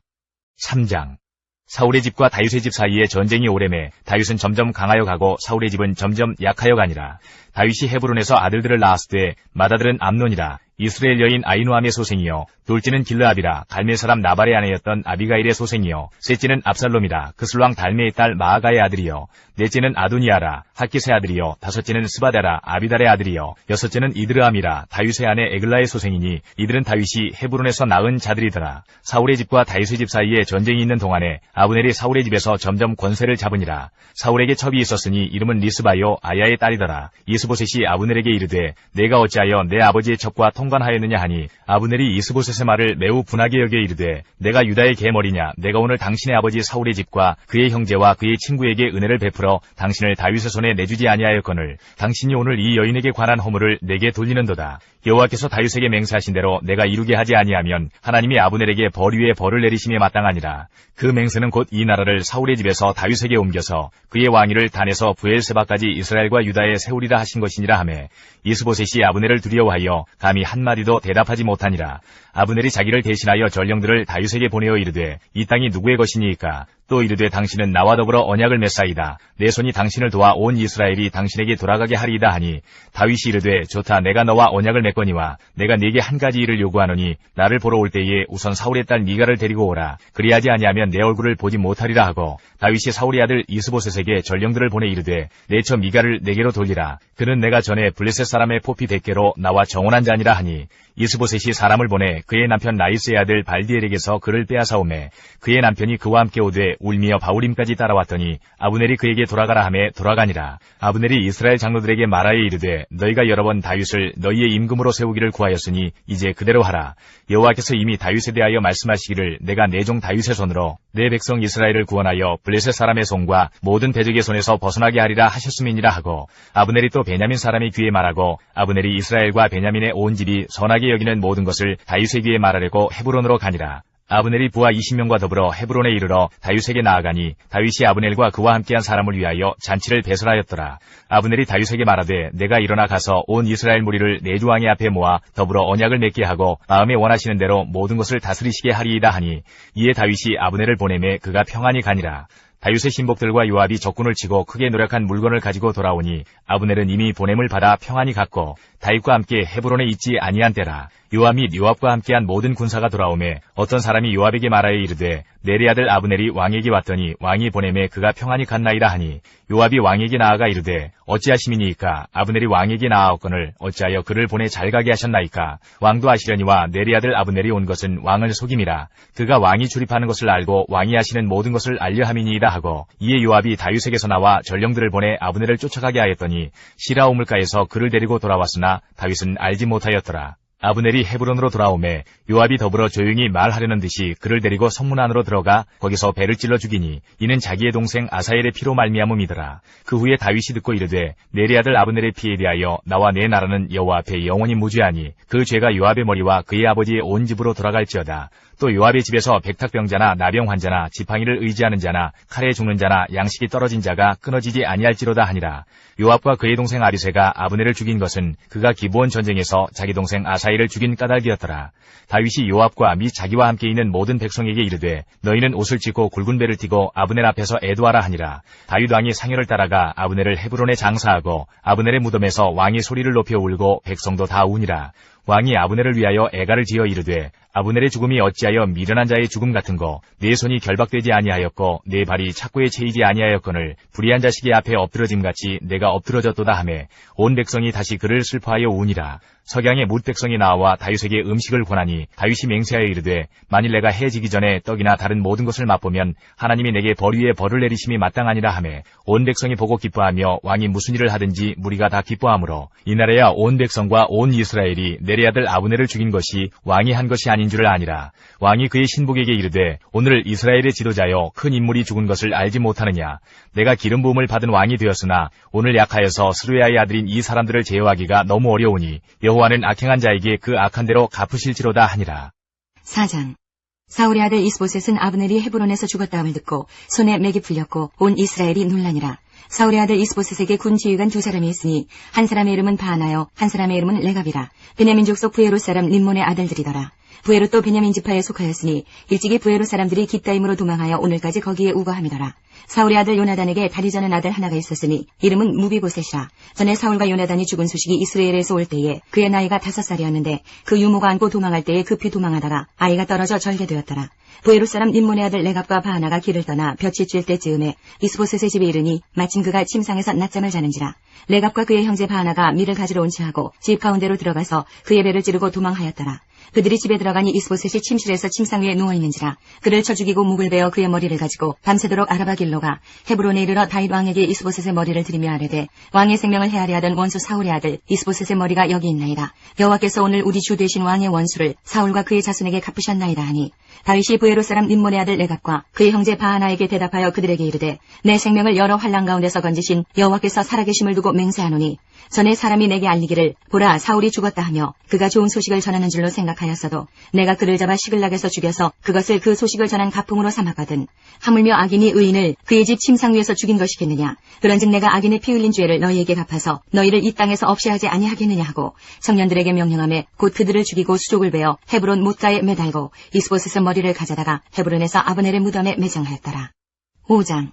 3장. 사울의 집과 다윗의 집 사이에 전쟁이 오래매 다윗은 점점 강하여 가고 사울의 집은 점점 약하여 가니라. 다윗이 헤브론에서 아들들을 낳았을 때 맏아들은 암논이라. 이스라엘 여인 아히노함의 소생이요 둘째는 길르압이라. 갈멜 사람 나발의 아내였던 아비가일의 소생이요 셋째는 압살롬이라. 그슬왕 달메의 딸 마아가의 아들이요 넷째는 아도니아라. 학깃의 아들이요 다섯째는 스바다라. 아비달의 아들이요 여섯째는 이드르암이라. 다윗의 아내 에글라의 소생이니 이들은 다윗이 헤브론에서 낳은 자들이더라. 사울의 집과 다윗의 집 사이에 전쟁이 있는 동안에 아브넬이 사울의 집에서 점점 권세를 잡으니라. 사울에게 첩이 있었으니 이름은 리스바요 아야의 딸이더라. 이스보셋이 아브넬에게 이르되 내가 어찌하여 내 아버지의 첩과 통관하였느냐 하니 아브넬이 이스보셋의 말을 매우 분하게 여겨 이르되 내가 유다의 계머리냐. 내가 오늘 당신의 아버지 사울의 집과 그의 형제와 그의 친구에게 은혜를 베풀어 당신을 다윗의 손에 내주지 아니하였거늘 당신이 오늘 이 여인에게 관한 허물을 내게 돌리는도다. 여호와께서 다윗에게 맹세하신 대로 내가 이루게 하지 아니하면 하나님이 아브넬에게 벌 위에 벌을 내리심에 마땅하니라. 그 맹세는 곧 이 나라를 사울의 집에서 다윗에게 옮겨서 그의 왕위를 단에서 부엘세바까지 이스라엘과 유다에 세우리라 하신 것이니라 하매 이스보셋이 아브넬을 두려워하여 감히 한마디도 대답하지 못하니라. 아브넬이 자기를 대신하여 전령들을 다윗에게 보내어 이르되 이 땅이 누구의 것이니이까. 또 이르되 당신은 나와 더불어 언약을 맺사이다. 내 손이 당신을 도와 온 이스라엘이 당신에게 돌아가게 하리이다 하니 다윗이 이르되 좋다. 내가 너와 언약을 맺거니와 내가 네게 한 가지 일을 요구하노니 나를 보러 올 때에 우선 사울의 딸 미가를 데리고 오라. 그리하지 아니하면 내 얼굴을 보지 못하리라 하고 다윗이 사울의 아들 이스보셋에게 전령들을 보내 이르되 내 처 미가를 내게로 돌리라. 그는 내가 전에 블레셋 사람의 포피 100개로 나와 정혼한 자니라 하니 이스보셋이 사람을 보내 그의 남편 나이스의 아들 발디엘에게서 그를 빼앗아오매 그의 남편이 그와 함께 오되 울미어 바울임까지 따라왔더니 아브넬이 그에게 돌아가라 하매 돌아가니라. 아브넬이 이스라엘 장로들에게 말하여 이르되 너희가 여러 번 다윗을 너희의 임금으로 세우기를 구하였으니 이제 그대로 하라. 여호와께서 이미 다윗에 대하여 말씀하시기를 내가 내 종 다윗의 손으로 내 백성 이스라엘을 구원하여 블레셋 사람의 손과 모든 대적의 손에서 벗어나게 하리라 하셨음이니라 하고 아브넬이 또 베냐민 사람의 귀에 말하고 아브넬이 이스라엘과 베냐민의 온 집이 선하게 여기는 모든 것을 다윗의 귀에 말하려고 헤브론으로 가니라. 아브넬이 부하 20명과 더불어 헤브론에 이르러 다윗에게 나아가니 다윗이 아브넬과 그와 함께한 사람을 위하여 잔치를 배설하였더라. 아브넬이 다윗에게 말하되 내가 일어나 가서 온 이스라엘 무리를 내 주 왕의 앞에 모아 더불어 언약을 맺게 하고 마음에 원하시는 대로 모든 것을 다스리시게 하리이다 하니 이에 다윗이 아브넬을 보내매 그가 평안히 가니라. 다윗의 신복들과 요압이 적군을 치고 크게 노력한 물건을 가지고 돌아오니 아브넬은 이미 보냄을 받아 평안히 갔고 다윗과 함께 헤브론에 있지 아니한 때라. 요압 및 요압과 함께한 모든 군사가 돌아오매 어떤 사람이 요압에게 말하여 이르되 내리 아들 아브넬이 왕에게 왔더니 왕이 보내매 그가 평안히 갔나이다 하니 요압이 왕에게 나아가 이르되 어찌하심이니이까. 아브넬이 왕에게 나아왔거늘 어찌하여 그를 보내 잘 가게 하셨나이까. 왕도 아시려니와 내리 아들 아브넬이 온 것은 왕을 속임이라. 그가 왕이 출입하는 것을 알고 왕이 하시는 모든 것을 알려 함이니이다 하고 이에 요압이 다윗에게서 나와 전령들을 보내 아브넬을 쫓아가게 하였더니 시라 우물가에서 그를 데리고 돌아왔으나 다윗은 알지 못하였더라. 아브넬이 헤브론으로 돌아오매 요압이 더불어 조용히 말하려는 듯이 그를 데리고 성문 안으로 들어가 거기서 배를 찔러 죽이니 이는 자기의 동생 아사엘의 피로 말미암음이더라. 그 후에 다윗이 듣고 이르되 내리 아들 아브넬의 피에 대하여 나와 내 나라는 여호와 앞에 영원히 무죄하니 그 죄가 요압의 머리와 그의 아버지의 온 집으로 돌아갈지어다. 또 요압의 집에서 백탁병자나 나병 환자나 지팡이를 의지하는 자나 칼에 죽는 자나 양식이 떨어진 자가 끊어지지 아니할지로다 하니라. 요압과 그의 동생 아비새가 아브넬을 죽인 것은 그가 기브온 전쟁에서 자기 동생 아사엘을 죽인 까닭이었더라. 다윗이 요압과 및 자기와 함께 있는 모든 백성에게 이르되 너희는 옷을 찢고 굵은 배를 띠고 아브넬 앞에서 애도하라 하니라. 다윗 왕이 상여를 따라가 아브넬을 헤브론에 장사하고 아브넬의 무덤에서 왕이 소리를 높여 울고 백성도 다 우니라. 왕이 아브넬을 위하여 애가를 지어 이르되 아브넬의 죽음이 어찌하여 미련한 자의 죽음 같은고 내 손이 결박되지 아니하였고 내 발이 착고에 채이지 아니하였거늘 불의한 자식의 앞에 엎드러짐같이 내가 엎드러졌도다 하매 온 백성이 다시 그를 슬퍼하여 우니라. 석양의 뭇 백성이 나와 다윗에게 음식을 권하니 다윗이 맹세하여 이르되 만일 내가 해지기 전에 떡이나 다른 모든 것을 맛보면 하나님이 내게 벌 위에 벌을 내리심이 마땅하니라 하매 온 백성이 보고 기뻐하며 왕이 무슨 일을 하든지 무리가 다 기뻐하므로 이날에야 온 백성과 온 이스라엘이 내리 아들 아브넬을 죽인 것이 왕이 한 것이 아닌 줄을 아니라. 왕이 그의 신복에게 이르되 오늘 이스라엘의 지도자여 큰 인물이 죽은 것을 알지 못하느냐. 내가 기름 부음을 받은 왕이 되었으나 오늘 약하여서 스루야의 아들인 이 사람들을 제어하기가 너무 어려우니 여호와는 악행한 자에게 그 악한 대로 갚으실지로다 하니라. 4장. 사울의 아들 이스보셋은 아브넬이 헤브론에서 죽었다함을 듣고 손에 맥이 풀렸고 온 이스라엘이 놀라니라. 사울의 아들 이스보셋에게 군 지휘관 두 사람이 있으니 한 사람의 이름은 바하나요 한 사람의 이름은 레갑이라. 베냐민 족속 부에롯 사람 림몬의 아들들이더라. 부에롯도 베냐민 지파에 속하였으니 일찍이 부에롯 사람들이 깃다임으로 도망하여 오늘까지 거기에 우거함이더라. 사울의 아들 요나단에게 다리 저는 아들 하나가 있었으니 이름은 무비보셋이라. 전에 사울과 요나단이 죽은 소식이 이스라엘에서 올 때에 그의 나이가 5살이었는데 그 유모가 안고 도망할 때에 급히 도망하다가 아이가 떨어져 절개되었더라. 부에롯 사람 림몬의 아들 레갑과 바하나가 길을 떠나 볕이 쬐 때쯤에 이스보셋의 집에 이르니 마침 그가 침상에서 낮잠을 자는지라. 레갑과 그의 형제 바하나가 밀을 가지러 온 체하고 집 가운데로 들어가서 그의 배를 찌르고 도망하였더라. 그들이 집에 들어가니 이스보셋이 침실에서 침상 위에 누워있는지라. 그를 쳐 죽이고 묵을 베어 그의 머리를 가지고 밤새도록 아라바 길로 가 헤브론에 이르러 다윗 왕에게 이스보셋의 머리를 들이며 아뢰되 왕의 생명을 헤아려 하던 원수 사울의 아들 이스보셋의 머리가 여기 있나이다. 여호와께서 오늘 우리 주 되신 왕의 원수를 사울과 그의 자손에게 갚으셨나이다 하니 다윗이 부에롯 사람 림몬의 아들 레갑과 그의 형제 바하나에게 대답하여 그들에게 이르되 내 생명을 여러 환난 가운데서 건지신 여호와께서 살아계심을 두고 맹세하노니 전에 사람이 내게 알리기를 보라 사울이 죽었다 하며 그가 좋은 소식을 전하는 줄로 생각하였어도 내가 그를 잡아 시글락에서 죽여서 그것을 그 소식을 전한 가풍으로 삼았거든. 하물며 악인이 의인을 그의 집 침상 위에서 죽인 것이겠느냐. 그런즉 내가 악인의 피 흘린 죄를 너희에게 갚아서 너희를 이 땅에서 없이 하지 아니하겠느냐 하고 청년들에게 명령하며 곧 그들을 죽이고 수족을 베어 헤브론 못가에 매달고 이스보셋의 머리를 가져다가 헤브론에서 아브넬의 무덤에 매장하였더라. 5장.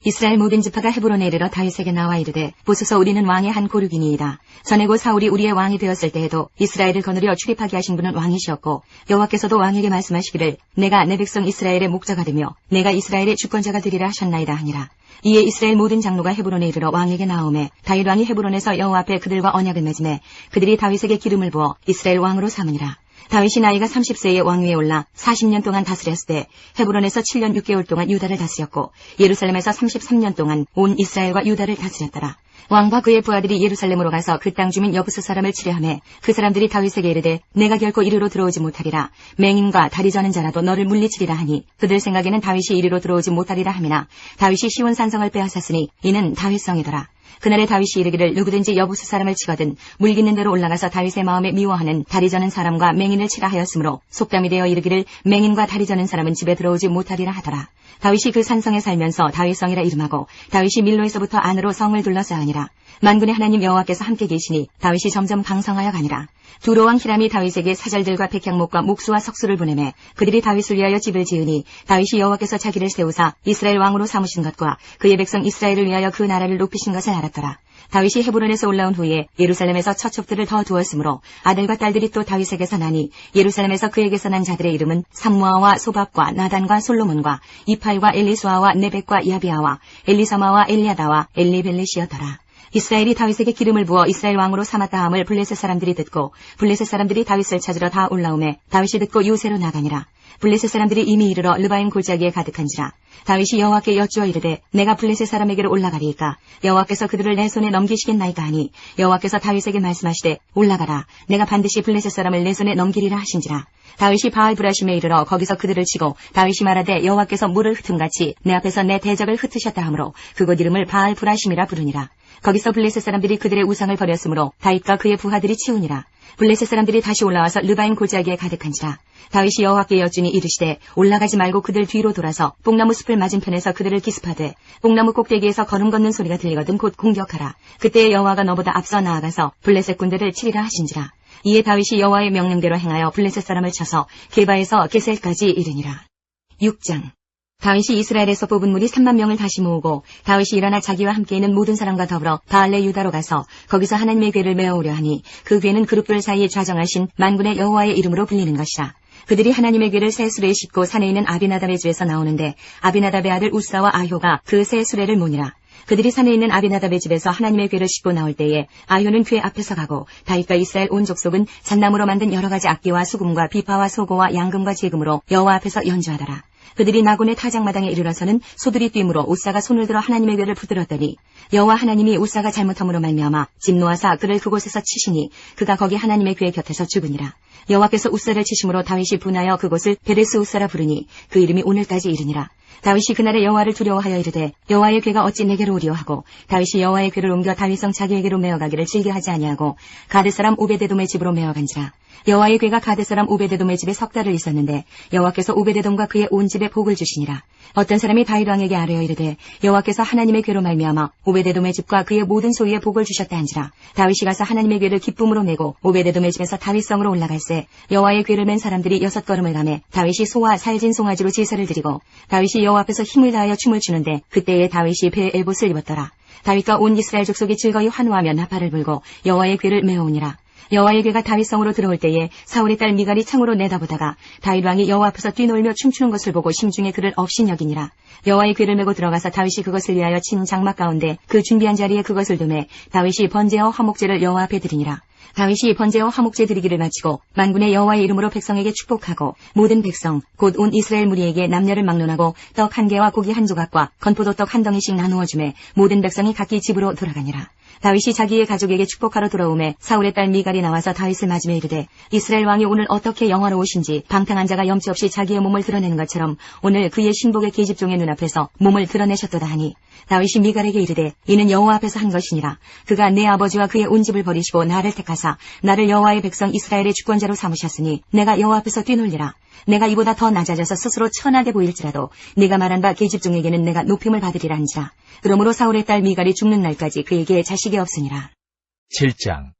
이스라엘 모든 지파가 헤브론에 이르러 다윗에게 나와 이르되 보소서 우리는 왕의 한 고륙이니이다. 전에 곧 사울이 우리의 왕이 되었을 때에도 이스라엘을 거느려 출입하게 하신 분은 왕이시었고 여호와께서도 왕에게 말씀하시기를 내가 내 백성 이스라엘의 목자가 되며 내가 이스라엘의 주권자가 되리라 하셨나이다 하니라. 이에 이스라엘 모든 장로가 헤브론에 이르러 왕에게 나오매 다윗 왕이 헤브론에서 여호와 앞에 그들과 언약을 맺으매 그들이 다윗에게 기름을 부어 이스라엘 왕으로 삼으니라. 다윗이 나이가 30세에 왕위에 올라 40년 동안 다스렸을 때 헤브론에서 7년 6개월 동안 유다를 다스렸고 예루살렘에서 33년 동안 온 이스라엘과 유다를 다스렸더라. 왕과 그의 부하들이 예루살렘으로 가서 그 땅 주민 여부스 사람을 치려하매 그 사람들이 다윗에게 이르되 내가 결코 이리로 들어오지 못하리라. 맹인과 다리 저는 자라도 너를 물리치리라 하니 그들 생각에는 다윗이 이리로 들어오지 못하리라 함이나 다윗이 시온 산성을 빼앗았으니 이는 다윗성이더라. 그날에 다윗이 이르기를 누구든지 여부스 사람을 치거든 물깃는 대로 올라가서 다윗의 마음에 미워하는 다리 저는 사람과 맹인을 치라 하였으므로 속담이 되어 이르기를 맹인과 다리 저는 사람은 집에 들어오지 못하리라 하더라. 다윗이 그 산성에 살면서 다윗성이라 이름하고 다윗이 밀로에서부터 안으로 성을 둘러싸으니라. 만군의 하나님 여호와께서 함께 계시니 다윗이 점점 강성하여 가니라. 두로 왕 히람이 다윗에게 사절들과 백향목과 목수와 석수를 보내매 그들이 다윗을 위하여 집을 지으니 다윗이 여호와께서 자기를 세우사 이스라엘 왕으로 삼으신 것과 그의 백성 이스라엘을 위하여 그 나라를 높이신 것을 알았더라. 다윗이 헤브론에서 올라온 후에 예루살렘에서 처족들을 더 두었으므로 아들과 딸들이 또 다윗에게서 나니 예루살렘에서 그에게서 난 자들의 이름은 삼무아와 소밥과 나단과 솔로몬과 이팔과 엘리수아와 네벡과 야비아와 엘리사마와 엘리아다와 엘리벨렛이었더라. 이스라엘이 다윗에게 기름을 부어 이스라엘 왕으로 삼았다 함을 블레셋 사람들이 듣고 블레셋 사람들이 다윗을 찾으러 다 올라오매 다윗이 듣고 요새로 나가니라. 블레셋 사람들이 이미 이르러 르바임 골짜기에 가득한지라. 다윗이 여호와께 여쭈어 이르되 내가 블레셋 사람에게로 올라가리이까 여호와께서 그들을 내 손에 넘기시겠나이까 하니 여호와께서 다윗에게 말씀하시되 올라가라. 내가 반드시 블레셋 사람을 내 손에 넘기리라 하신지라. 다윗이 바알브라심에 이르러 거기서 그들을 치고 다윗이 말하되 여호와께서 물을 흩음같이 내 앞에서 내 대적을 흩으셨다 하므로 그곳 이름을 바알브라심이라 부르니라. 거기서 블레셋 사람들이 그들의 우상을 버렸으므로 다윗과 그의 부하들이 치우니라. 블레셋 사람들이 다시 올라와서 르바임 골짜기에 가득한지라. 다윗이 여호와께 여쭈니 이르시되 올라가지 말고 그들 뒤로 돌아서 뽕나무 숲을 맞은편에서 그들을 기습하되 뽕나무 꼭대기에서 걸음 걷는 소리가 들리거든 곧 공격하라. 그때에 여호와가 너보다 앞서 나아가서 블레셋 군대를 치리라 하신지라. 이에 다윗이 여호와의 명령대로 행하여 블레셋 사람을 쳐서 게바에서 게셀까지 이르니라. 6장. 다윗이 이스라엘에서 뽑은 무리 3만 명을 다시 모으고 다윗이 일어나 자기와 함께 있는 모든 사람과 더불어 바알레 유다로 가서 거기서 하나님의 궤를 메어오려 하니 그 궤는 그룹들 사이에 좌정하신 만군의 여호와의 이름으로 불리는 것이라. 그들이 하나님의 궤를 새 수레에 싣고 산에 있는 아비나답의 집에서 나오는데 아비나답의 아들 우사와 아효가 그 새 수레를 모니라. 그들이 산에 있는 아비나답의 집에서 하나님의 궤를 싣고 나올 때에 아효는 궤 앞에서 가고 다윗과 이스라엘 온 족속은 잣나무로 만든 여러 가지 악기와 수금과 비파와 소고와 양금과 제금으로 여호와 앞에서 연주하더라. 그들이 나곤의 타작마당에 이르러서는 소들이 뛰므로 우사가 손을 들어 하나님의 궤를 붙들었더니 여호와 하나님이 우사가 잘못함으로 말미암아 진노하사 그를 그곳에서 치시니 그가 거기 하나님의 궤 곁에서 죽으니라. 여호와께서 우사를 치심으로 다윗이 분하여 그곳을 베레스 우사라 부르니 그 이름이 오늘까지 이르니라. 다윗이 그날에 여호와를 두려워하여 이르되 여호와의 괴가 어찌 내게로 오리오 하고 다윗이 여호와의 괴를 옮겨 다윗성 자기에게로 메어가기를 즐겨하지 아니하고 가드 사람 오베데돔의 집으로 메어간지라. 여호와의 괴가 가드 사람 오베데돔의 집에 석 달을 있었는데 여호와께서 오베데돔과 그의 온 집에 복을 주시니라. 어떤 사람이 다윗 왕에게 아뢰어 이르되 여호와께서 하나님의 괴로 말미암아 오베데돔의 집과 그의 모든 소유에 복을 주셨다 한지라. 다윗이 가서 하나님의 괴를 기쁨으로 메고 오베데돔의 집에서 다윗성으로 올라갈새 여호와의 괴를 맨 사람들이 6걸음을 가매 다윗이 소와 살진 송아지로 제사를 드리고 다윗이 여호와 앞에서 힘을 다하여 춤을 추는데 그때에 다윗이 배에 에봇을 입었더라. 다윗과 온 이스라엘 족속이 즐거이 환호하며 나팔을 불고 여호와의 괴를 메어오니라. 여호와의 괴가 다윗성으로 들어올 때에 사울의 딸 미갈이 창으로 내다보다가 다윗 왕이 여호와 앞에서 뛰놀며 춤추는 것을 보고 심중에 그를 업신여기니라. 여호와의 괴를 메고 들어가서 다윗이 그것을 위하여 친 장막 가운데 그 준비한 자리에 그것을 두매 다윗이 번제와 화목제를 여호와 앞에 드리니라. 다윗이 번제와 화목제 드리기를 마치고 만군의 여호와의 이름으로 백성에게 축복하고 모든 백성 곧 온 이스라엘 무리에게 남녀를 막론하고 떡 1개와 고기 1조각과 건포도 떡 1덩이씩 나누어 주매 모든 백성이 각기 집으로 돌아가니라. 다윗이 자기의 가족에게 축복하러 돌아오매 사울의 딸 미갈이 나와서 다윗을 맞으며 이르되 이스라엘 왕이 오늘 어떻게 영화로우신지 방탕한 자가 염치 없이 자기의 몸을 드러내는 것처럼 오늘 그의 신복의 계집종의 눈앞에서 몸을 드러내셨도다 하니 다윗이 미갈에게 이르되 이는 여호와 앞에서 한 것이니라. 그가 내 아버지와 그의 온 집을 버리시고 나를 택하사 나를 여호와의 백성 이스라엘의 주권자로 삼으셨으니 내가 여호와 앞에서 뛰놀리라. 내가 이보다 더 낮아져서 스스로 천하게 보일지라도 네가 말한 바 계집종에게는 내가 높임을 받으리라 한지라. 그러므로 사울의 딸 미갈이 죽는 날까지 그에게 자식이 없으니라. 7장.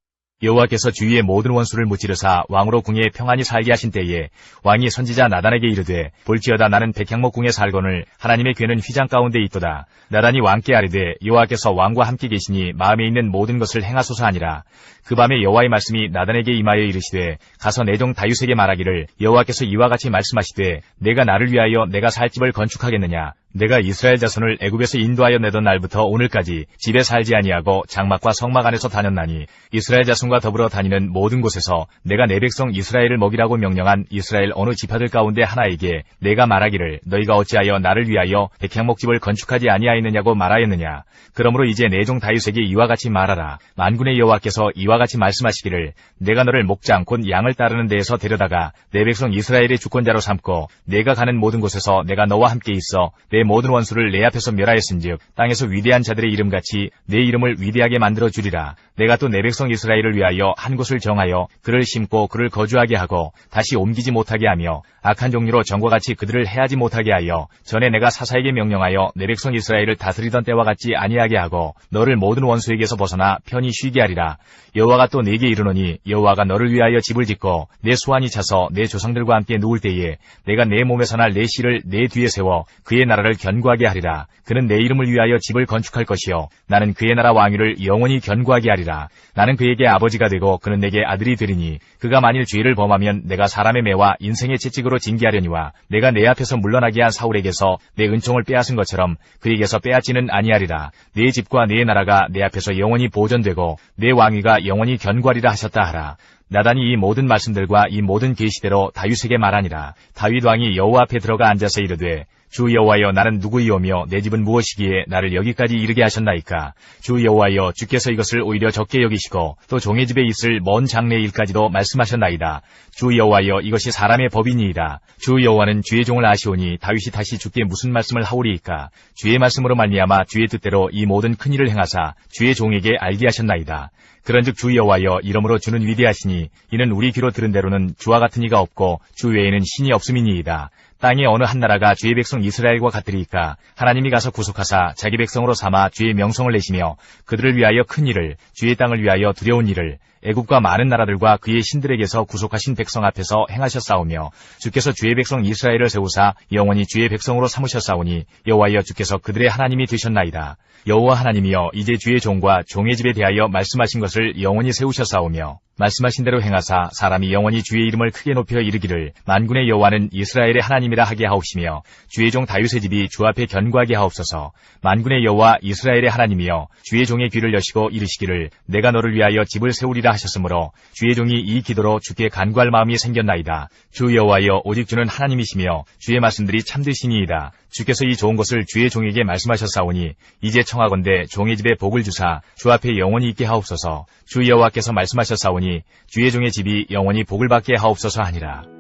여호와께서 주위의 모든 원수를 무찌르사 왕으로 궁에 평안히 살게 하신 때에 왕이 선지자 나단에게 이르되 볼지어다 나는 백향목 궁에 살거늘 하나님의 괴는 휘장 가운데 있도다. 나단이 왕께 아뢰되 여호와께서 왕과 함께 계시니 마음에 있는 모든 것을 행하소서 하니라. 그 밤에 여호와의 말씀이 나단에게 임하여 이르시되 가서 내 종 다윗에게 말하기를 여호와께서 이와 같이 말씀하시되 내가 나를 위하여 내가 살 집을 건축하겠느냐. 내가 이스라엘 자손을 애굽에서 인도하여 내던 날부터 오늘까지 집에 살지 아니하고 장막과 성막 안에서 다녔나니 이스라엘 자손과 더불어 다니는 모든 곳에서 내가 내 백성 이스라엘을 먹이라고 명령한 이스라엘 어느 지파들 가운데 하나에게 내가 말하기를 너희가 어찌하여 나를 위하여 백향목집을 건축하지 아니하였느냐고 말하였느냐. 그러므로 이제 내 종 다윗에게 이와 같이 말하라. 만군의 여호와께서 이와 같이 말씀하시기를 내가 너를 목장 곧 양을 따르는 데에서 데려다가 내 백성 이스라엘의 주권자로 삼고 내가 가는 모든 곳에서 내가 너와 함께 있어 내 모든 원수를 내 앞에서 멸하였은즉 땅에서 위대한 자들의 이름같이 내 이름을 위대하게 만들어 주리라. 내가 또 내 백성 이스라엘을 위하여 한 곳을 정하여 그를 심고 그를 거주하게 하고 다시 옮기지 못하게 하며 악한 종류로 전과 같이 그들을 해하지 못하게 하여 전에 내가 사사에게 명령하여 내 백성 이스라엘을 다스리던 때와 같지 아니하게 하고 너를 모든 원수에게서 벗어나 편히 쉬게 하리라. 여호와가 또 내게 이르노니 여호와가 너를 위하여 집을 짓고 내 수완이 차서 내 조상들과 함께 누울 때에 내가 내 몸에서 날 내 씨를 내 뒤에 세워 그의 나라를 견고하게 하리라. 그는 내 이름을 위하여 집을 건축할 것이요 나는 그의 나라 왕위를 영원히 견고하게 하리라. 나는 그에게 아버지가 되고 그는 내게 아들이 되리니 그가 만일 죄를 범하면 내가 사람의 매와 인생의 채찍으로 징계하려니와 내가 내 앞에서 물러나게 한 사울에게서 내 은총을 빼앗은 것처럼 그에게서 빼앗지는 아니하리라. 네 집과 네 나라가 내 앞에서 영원히 보존되고 내 왕위가 영원히 견고하리라 하셨다 하라. 나단이 이 모든 말씀들과 이 모든 계시대로 다윗에게 말하니라. 다윗 왕이 여호와 앞에 들어가 앉아서 이르되 주 여호와여 나는 누구이오며 내 집은 무엇이기에 나를 여기까지 이르게 하셨나이까. 주 여호와여 주께서 이것을 오히려 적게 여기시고 또 종의 집에 있을 먼 장래의 일까지도 말씀하셨나이다. 주 여호와여 이것이 사람의 법이니이다. 주 여호와는 주의 종을 아시오니 다윗이 다시 주께 무슨 말씀을 하오리이까. 주의 말씀으로 말미암아 주의 뜻대로 이 모든 큰 일을 행하사 주의 종에게 알게 하셨나이다. 그런즉 주 여호와여 이러므로 주는 위대하시니 이는 우리 귀로 들은 대로는 주와 같은 이가 없고 주 외에는 신이 없음이니이다. 땅의 어느 한 나라가 주의 백성 이스라엘과 같으리이까. 하나님이 가서 구속하사 자기 백성으로 삼아 주의 명성을 내시며 그들을 위하여 큰 일을 주의 땅을 위하여 두려운 일을 애굽과 많은 나라들과 그의 신들에게서 구속하신 백성 앞에서 행하셨사오며 주께서 주의 백성 이스라엘을 세우사 영원히 주의 백성으로 삼으셨사오니 여호와여 주께서 그들의 하나님이 되셨나이다. 여호와 하나님이여 이제 주의 종과 종의 집에 대하여 말씀하신 것을 영원히 세우셨사오며 말씀하신 대로 행하사 사람이 영원히 주의 이름을 크게 높여 이르기를 만군의 여호와는 이스라엘의 하나님이라 하게 하옵시며 주의 종 다윗의 집이 주 앞에 견고하게 하옵소서. 만군의 여호와 이스라엘의 하나님이여 주의 종의 귀를 여시고 이르시기를 내가 너를 위하여 집을 세우리라 하셨으므로 주의 종이 이 기도로 주께 간구할 마음이 생겼나이다. 주 여호와여 오직 주는 하나님이시며 주의 말씀들이 참되시니이다. 주께서 이 좋은 것을 주의 종에게 말씀하셨사오니 이제 청하건대 종의 집에 복을 주사 주 앞에 영원히 있게 하옵소서. 주 여호와께서 말씀하셨사오니 주의 종의 집이 영원히 복을 받게 하옵소서 하니라.